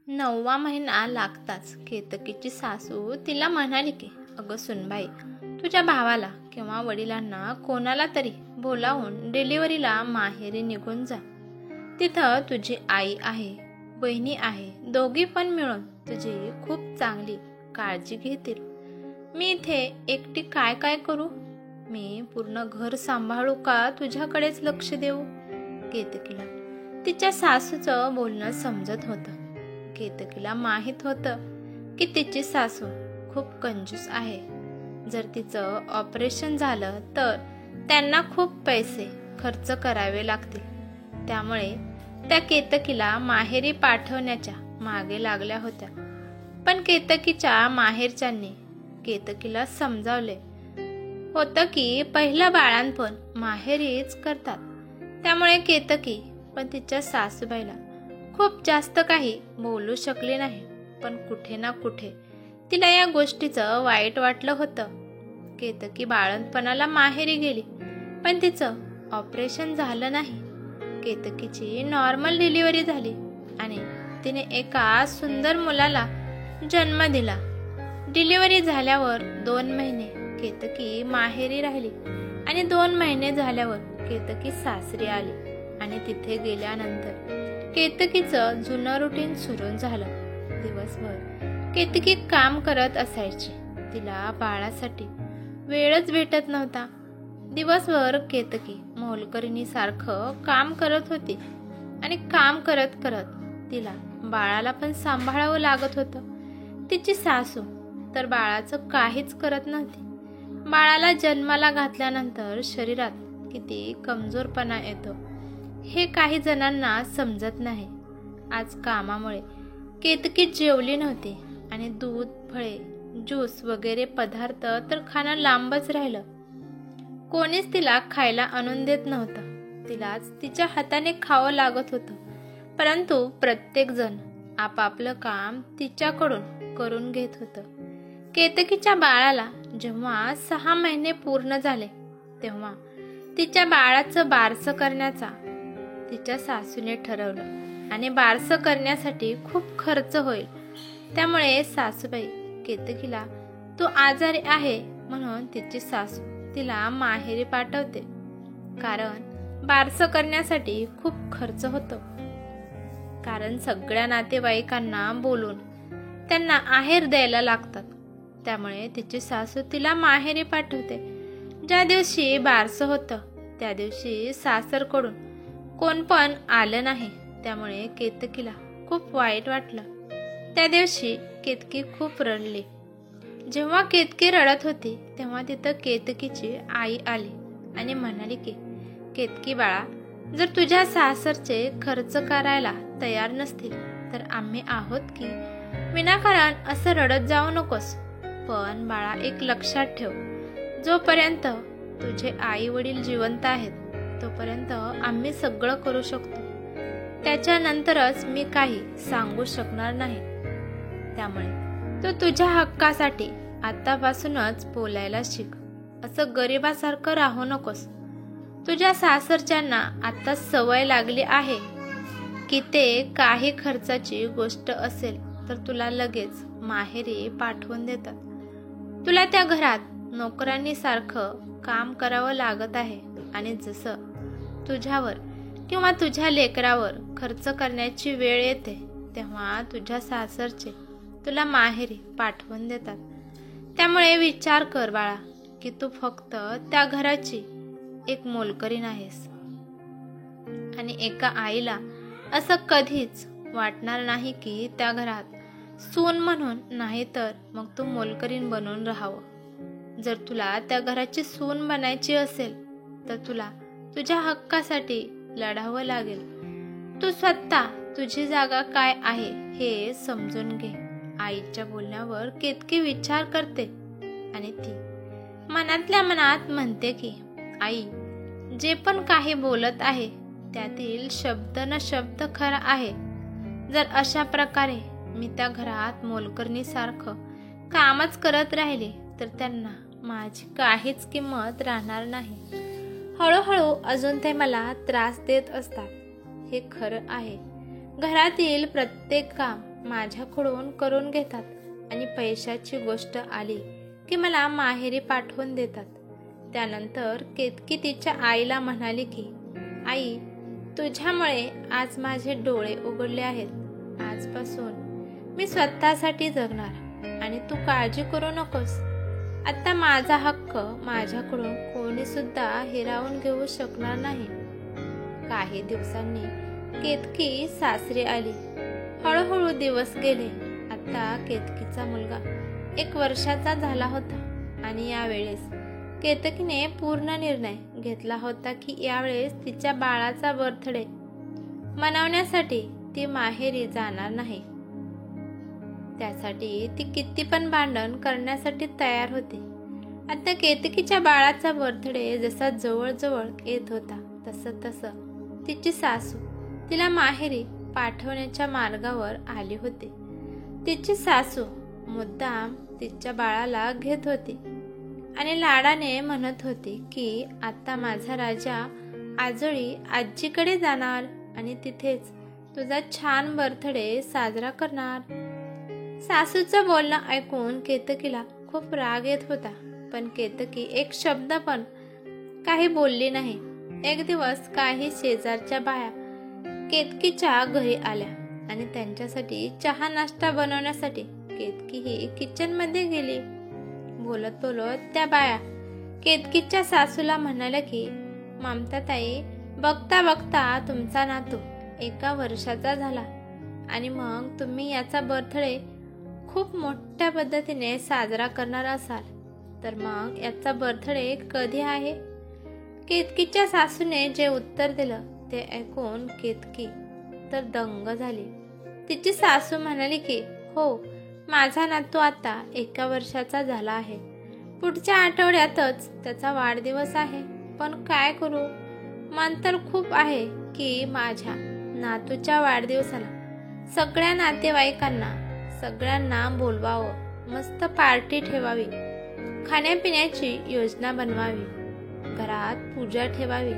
9वा महिना लागताच केतकीची सासू तिला म्हणाली की अगं सुनबाई, तुझ्या भावाला किंवा वडिलांना कोणाला तरी बोलावून डिलिव्हरीला माहेरी निघून जा. तिथं तुझी आई आहे, बहिणी आहे, दोघी पण मिळून तुझी खूप चांगली काळजी घेतील. मी इथे एकटी काय काय करू? मी पूर्ण घर सांभाळू का तुझ्याकडेच लक्ष देऊ? केतकीला तिच्या सासूचं बोलणं समजत होतं. केतकीला माहित होतं की तिची सासू खूप कंजूस आहे. जर तिचं ऑपरेशन झालं तर त्यांना खूप पैसे खर्च करावे लागतील. त्यामुळे त्या केतकीला माहेरी पाठवण्याच्या मागे लागल्या होत्या. पण केतकीच्या माहेरच्यांनी केतकीला समजावले होतं की पहिलं बाळंतपण माहेरीच करतात. त्यामुळे केतकी पण तिच्या सासूबाईला खूप जास्त काही बोलू शकली नाही. पण कुठे ना कुठे तिला या गोष्टीचं वाईट वाटलं होतं. केतकी बाळंतपणाला माहेरी गेली, पण तिचं ऑपरेशन झालं नाही. केतकीची नॉर्मल डिलिव्हरी झाली आणि तिने एका सुंदर मुलाला जन्म दिला. डिलिव्हरी झाल्यावर 2 महिने केतकी माहेरी राहिली आणि 2 महिने झाल्यावर केतकी सासरी आली. आणि तिथे गेल्यानंतर केतकीचं जुनं रुटीन सुरू झालं. दिवसभर केतकी काम करत असायची. तिला बाळासाठी वेळच भेटत नव्हता. दिवसभर केतकी मोलकरणीसारखं काम करत होती आणि काम करत करत तिला बाळाला पण सांभाळावं लागत होतं. तिची सासू तर बाळाचं काहीच करत नव्हती. बाळाला जन्माला घातल्यानंतर शरीरात किती कमजोरपणा येतो हे काही जणांना समजत नाही. आज कामामुळे केतकी जेवली नव्हती आणि दूध, फळे, ज्यूस वगैरे पदार्थ तर खाणं लांबच राहिलं. कोणीच तिला खायला आणून देत नव्हतं. तिलाच तिच्या हाताने खावं लागत होतं. परंतु प्रत्येक जण आपापलं काम तिच्याकडून करून घेत होतं. केतकीच्या बाळाला जेव्हा 6 महिने पूर्ण झाले तेव्हा तिच्या बाळाचं बारसं करण्याचा तिच्या सासूने ठरवलं. आणि बारसं करण्यासाठी खूप खर्च होईल. त्यामुळे सासूबाई केतकीला तू आजारी आहे म्हणून तिची सासू तिला माहेरी पाठवते. कारण बारसं करण्यासाठी खूप खर्च होतो. कारण सगळ्या नातेवाईकांना बोलून त्यांना आहेर द्यायला लागतात. त्यामुळे तिची सासू तिला माहेरी पाठवते. ज्या दिवशी बारसं होतं त्या दिवशी सासरकडून कोण पण आलं नाही. त्यामुळे केतकीला खूप वाईट वाटलं. त्या दिवशी केतकी खूप रडली. जेव्हा केतकी रडत होती तेव्हा तिथं केतकीची आई आली आणि म्हणाली की केतकी बाळा, जर तुझ्या सासरचे खर्च करायला तयार नसतील तर आम्ही आहोत की. विनाकारण असं रडत जाऊ नकोस. पण बाळा, एक लक्षात ठेव, जोपर्यंत तुझे आई वडील जिवंत आहेत तोपर्यंत आम्ही सगळं करू शकतो. त्याच्यानंतरच मी काही सांगू शकणार नाही. त्यामुळे तू तुझ्या हक्कासाठी आतापासूनच बोलायला शिक. असं गरिबासारखं राहू नकोस. तुझ्या सासरच्यांना आता सवय लागली आहे की ते काही खर्चाची गोष्ट असेल तर तुला लगेच माहेरी पाठवून देतात. तुला त्या घरात नोकरांनी सारखं काम करावं लागत आहे आणि जसं तुझ्यावर किंवा तुझ्या लेकरावर खर्च करण्याची वेळ येते तेव्हा तुझ्या सासरचे तुला माहेरी पाठवून देतात. त्यामुळे विचार कर बाळा की तू फक्त त्या घराची एक मोलकरीण आहेस. आणि एका आईला असं कधीच वाटणार नाही की त्या घरात सून म्हणून नाही तर मग तू मोलकरीण बनून राहावं. जर तुला त्या घराची सून बनायची असेल तर तुला तुझ्या हक्कासाठी लढावं लागेल. तू स्वतः तुझी जागा काय आहे हे समजून घे. आईच्या बोलण्यावर केतकी विचार करते आणि ती मनातल्या मनात म्हणते की आई जे पण काही बोलत आहे त्यातील शब्द न शब्द खरा आहे. जर अशा प्रकारे मी त्या घरात मोलकरणीसारखं कामच करत राहिले तर त्यांना माझी काहीच किंमत राहणार नाही. हळूहळू अजून ते मला त्रास देत असतात हे खरं आहे. घरातील प्रत्येक काम माझ्याकडून करून घेतात आणि पैशाची गोष्ट आली की मला माहेरी पाठवून देतात. त्यानंतर केतकी तिच्या आईला म्हणाली की आई, तुझ्यामुळे आज माझे डोळे उघडले आहेत. आजपासून मी स्वतःसाठी जगणार आणि तू काळजी करू नकोस. आता माझा हक्क माझ्याकडून कोणी सुद्धा हिरावून घेऊ शकणार नाही. काही दिवसांनी केतकी सासरी आली. हळूहळू दिवस गेले. आता केतकीचा मुलगा 1 वर्षाचा झाला होता आणि यावेळेस केतकीने पूर्ण निर्णय घेतला होता की यावेळेस तिच्या बाळाचा बर्थडे मनवण्यासाठी ती माहेरी जाणार नाही. त्यासाठी ती किती पण भांडण करण्यासाठी तयार होती. आता केतकीच्या बाळाचा बर्थडे जसा जवळ येत होता तसं तिची सासू तिला माहेरी पाठवण्याच्या मार्गावर आली होती. तिची सासू मुद्दाम तिच्या बाळाला घेत होती आणि लाडाने म्हणत होती की आता माझा राजा आजोळी आजीकडे जाणार आणि तिथेच तुझा छान बर्थडे साजरा करणार. सासूचं बोलणं ऐकून केतकीला खूप राग येत होता, पण केतकी एक शब्द पण काही बोलली नाही. एक दिवस काही शेजारच्या बाया केतकीच्या घरी आल्या आणि त्यांच्यासाठी चहा नाश्ता बनवण्यासाठी केतकी ही किचन मध्ये गेली. बोलत त्या बाया केतकीच्या सासूला म्हणाल्या की ममताताई, बघता बघता तुमचा नातू 1 वर्षाचा झाला आणि मग तुम्ही याचा बर्थडे खूप मोठ्या पद्धतीने साजरा करणार असाल, तर मग याचा बर्थडे कधी आहे? केतकीच्या सासूने जे उत्तर दिलं ते ऐकून केतकी तर दंग झाली. तिची सासू म्हणाली की हो, माझा नातू आता 1 वर्षाचा झाला आहे. पुढच्या आठवड्यातच त्याचा वाढदिवस आहे. पण काय करू, मन तर खूप आहे की माझ्या नातूच्या वाढदिवसाला सगळ्या नातेवाईकांना सगळ्यांना बोलवावं, मस्त पार्टी ठेवावी, खाण्यापिण्याची योजना बनवावी, घरात पूजा ठेवावी.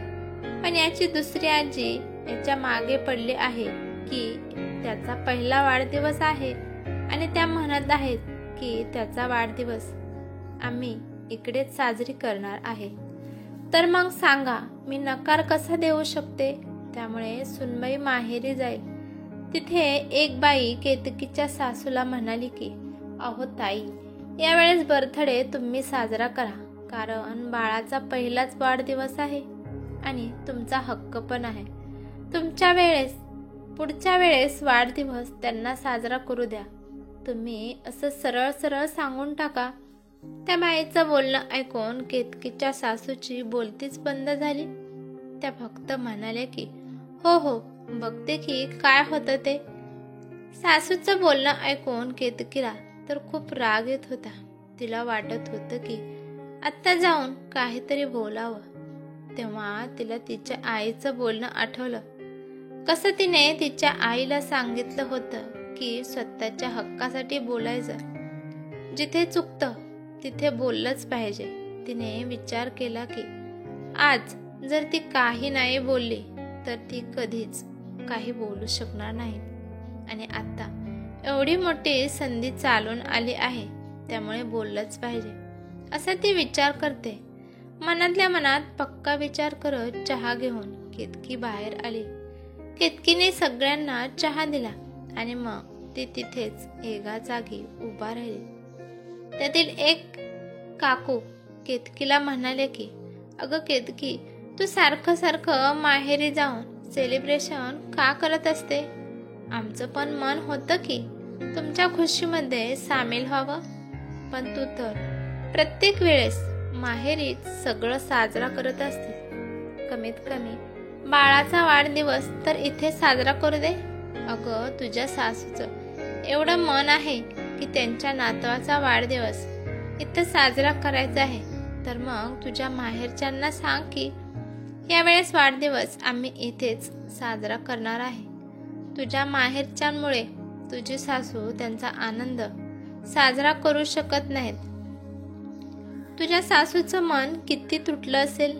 पण याची दुसरी आजी याच्या मागे पडली आहे की त्याचा पहिला वाढदिवस आहे आणि त्या म्हणत आहेत की त्याचा वाढदिवस आम्ही इकडेच साजरी करणार आहे. तर मग सांगा, मी नकार कसा देऊ शकते? त्यामुळे सुनबाई माहेरी जाईल. तिथे एक बाई केतकीच्या सासूला म्हणाली की अहो ताई, यावेळेस बर्थडे तुम्ही साजरा करा, कारण बाळाचा पहिलाच वाढदिवस आहे आणि तुमचा हक्क पण आहे. पुढच्या वेळेस वाढदिवस त्यांना साजरा करू द्या. तुम्ही असं सरळ सांगून टाका. त्या बाईचं बोलणं ऐकून केतकीच्या सासूची बोलतीच बंद झाली. त्या फक्त म्हणाल्या की हो, बघते की काय होतं ते. सासूचं बोलणं ऐकून केतकीला तर खूप राग येत होता. तिला वाटत होतं की आत्ता जाऊन काहीतरी बोलावं. तेव्हा तिला तिच्या आईचं बोलणं आठवलं. कसं तिने तिच्या आईला सांगितलं होतं की स्वतःच्या हक्कासाठी बोलायचं, जिथे चुकतं तिथे बोललंच पाहिजे. तिने विचार केला की आज जर ती काही नाही बोलली तर ती कधीच काही बोलू शकणार नाही आणि आता एवढी मोठी संधी चालून आली आहे, त्यामुळे बोललंच पाहिजे असा ती विचार करते. मनातल्या मनात पक्का विचार करत चहा घेऊन केतकी बाहेर आली. केतकीने सगळ्यांना चहा दिला आणि मग ती तिथेच एका जागी उभा राहिली. त्यातील एक काकू केतकीला म्हणाले की अगं केतकी, तू सारखं माहेरी जाऊन सेलिब्रेशन का करत असते? आमचं पण मन होतं की तुमच्या खुशीमध्ये सामील व्हावं, पण तू तर प्रत्येक वेळेस माहेरीच सगळं साजरा करत असते. कमीत कमी बाळाचा वाढदिवस तर इथे साजरा करू दे. अगं, तुझ्या सासूचं एवढं मन आहे की त्यांच्या नातवाचा वाढदिवस इथं साजरा करायचा आहे, तर मग तुझ्या माहेरच्यांना सांग की यावेळेस वाढदिवस आम्ही इथेच साजरा करणार आहे. तुझ्या माहेरच्यांमुळे तुझी सासू त्यांचा आनंद साजरा करू शकत नाहीत. तुझ्या सासूचं मन किती तुटलं असेल.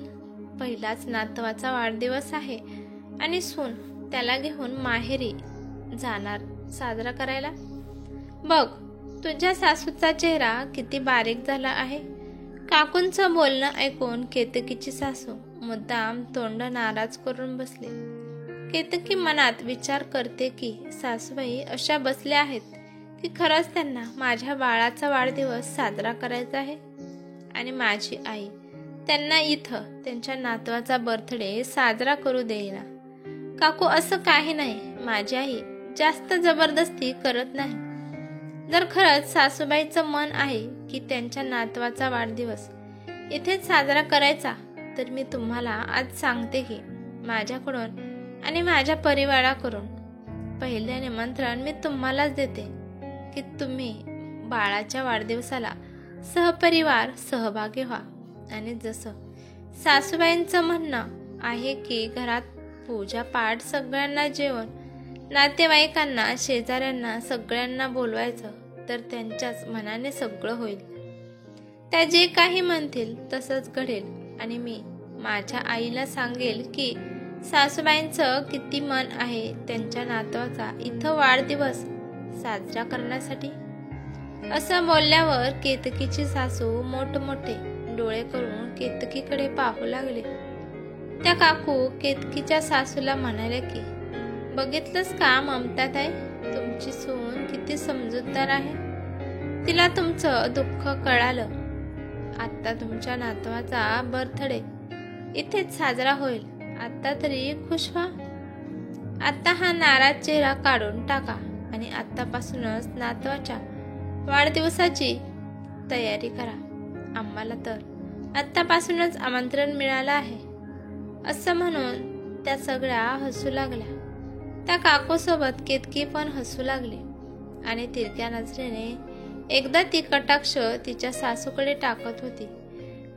पहिलाच नातवाचा वाढदिवस आहे आणि सून त्याला घेऊन माहेरी जाणार साजरा करायला? बघ, तुझ्या सासूचा चेहरा किती बारीक झाला आहे. काकूंचं बोलणं ऐकून केतकीची सासू मुद्दाम तोंड नाराज करून बसली. केतकी मनात विचार करते की सासूबाई अशा बसल्या आहेत की खरंच त्यांना माझ्या बाळाचा वाढदिवस साजरा करायचा आहे आणि माझी आई त्यांना इथं त्यांच्या नातवाचा बर्थडे साजरा करू देईना. काकू, असं काही नाही. माझी आई जास्त जबरदस्ती करत नाही. जर खरंच सासूबाईचं मन आहे की त्यांच्या नातवाचा वाढदिवस इथेच साजरा करायचा, तर मी तुम्हाला आज सांगते की माझ्याकडून आणि माझ्या परिवाराकडून पहिले निमंत्रण मी तुम्हालाच देते की तुम्ही बाळाच्या वाढदिवसाला सहपरिवार सहभागी व्हा. आणि जसं सासूबाईंचं म्हणणं आहे की घरात पूजा पाठ, सगळ्यांना जेवण, नातेवाईकांना, शेजाऱ्यांना सगळ्यांना बोलवायचं, तर त्यांच्याच मनाने सगळं होईल. त्या जे काही म्हणतील तसंच घडेल आणि मी माझ्या आईला सांगेल की सासूबाईंचं किती मन आहे त्यांच्या नातवाचा इथं वाढदिवस साजरा करण्यासाठी. असं बोलल्यावर केतकीची सासू मोठमोठे डोळे करून केतकीकडे पाहू लागले. त्या काकू केतकीच्या सासूला म्हणाले की बघितलंस का ममताताई, तुमची सून किती समजूतदार आहे. तिला तुमचं दुःख कळालं. आता तुमच्या नातवाचा बर्थडे इथेच साजरा होईल. आता तरी खुश व्हा. आता हा नाराज चेहरा काढून टाका आणि आतापासूनच नातवाच्या वाढदिवसाची तयारी करा. आम्हाला तर आतापासूनच आमंत्रण मिळालं आहे. असं म्हणून त्या सगळ्या हसू लागल्या. त्या काकूसोबत केतकी पण हसू लागली आणि तिरक्या नजरेने एकदा ती कटाक्ष तिच्या सासूकडे टाकत होती.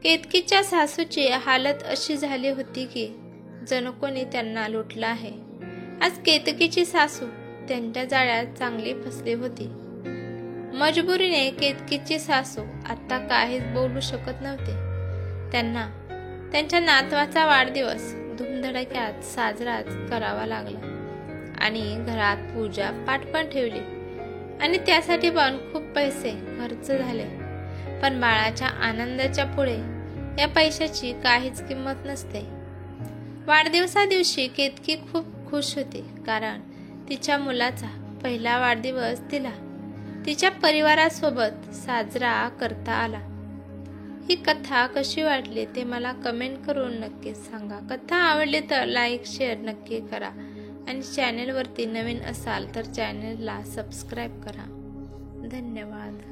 केतकीच्या सासूची हालत अशी झाली होती की जणू कोणी त्यांना लुटलं आहे. आज केतकीची सासू त्यांच्या जाळ्यात चांगली फसली होती. मजबुरीने केतकीची सासू आता काहीच बोलू शकत नव्हते. त्यांना त्यांच्या नातवाचा वाढदिवस धूमधडाक्यात साजराच करावा लागला आणि घरात पूजा पाठ पण ठेवली आणि त्यासाठी पण खूप पैसे खर्च झाले. पण बाळाच्या आनंदाच्या पुढे या पैशाची काहीच किंमत नसते. वाढदिवसा दिवशी केतकी खूप खुश होती, कारण तिच्या मुलाचा पहिला वाढदिवस तिला तिच्या परिवारासोबत साजरा करता आला. ही कथा कशी वाटली ते मला कमेंट करून नक्कीच सांगा. कथा आवडली तर लाईक शेअर नक्की करा आणि चॅनेलवरती नवीन असाल तर चॅनेलला सबस्क्राईब करा. धन्यवाद.